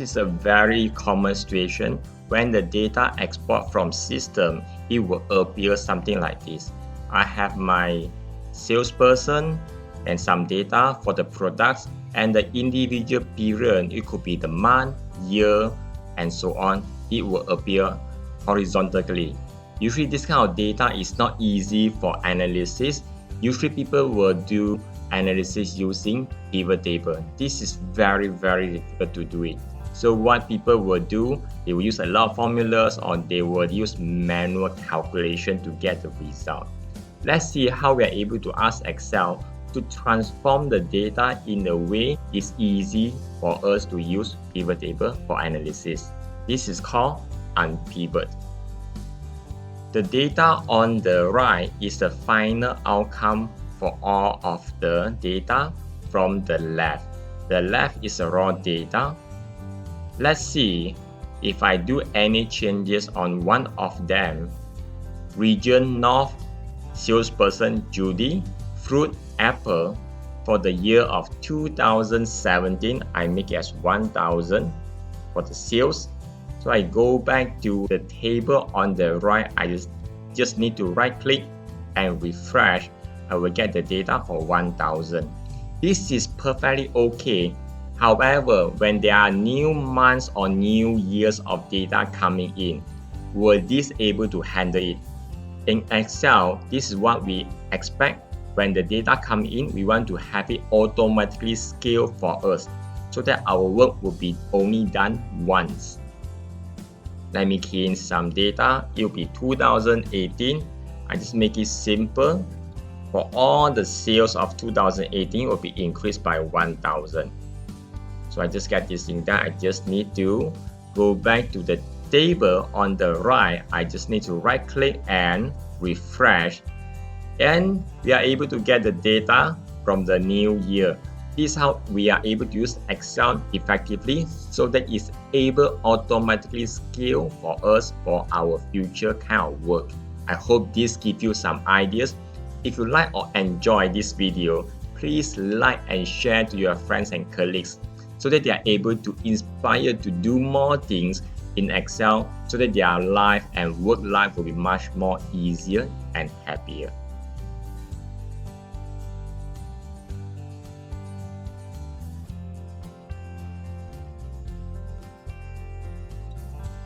is a very common situation. When the data export from system, it will appear something like this. I have my salesperson and some data for the products and the individual period. It could be the month, year, and so on. It will appear horizontally. Usually this kind of data is not easy for analysis. Usually people will do analysis using pivot table. This is very difficult to do it. So what people will do, they will use a lot of formulas or they will use manual calculation to get the result. Let's see how we are able to ask Excel to transform the data in a way it's easy for us to use pivot table for analysis. This is called Unpivot. The data on the right is the final outcome for all of the data from the left. The left is the raw data. Let's see if I do any changes on one of them. Region North, salesperson Judy, fruit apple. For the year of 2017, I make it as 1000 for the sales. So I go back to the table on the right. I just need to right click and refresh. I will get the data for 1000. This is perfectly okay. However, when there are new months or new years of data coming in, will this able to handle it? In Excel, this is what we expect. When the data come in, we want to have it automatically scale for us so that our work will be only done once. Let me key in some data. It will be 2018. I just make it simple. For all the sales of 2018 will be increased by 1000. So I just get this thing done. I just need to go back to the table on the right. I just need to right click and refresh. And we are able to get the data from the new year. This is how we are able to use Excel effectively so that it's able automatically scale for us for our future kind of work. I hope this gives you some ideas. If you like or enjoy this video, please like and share to your friends and colleagues so that they are able to inspire to do more things in Excel so that their life and work life will be much more easier and happier.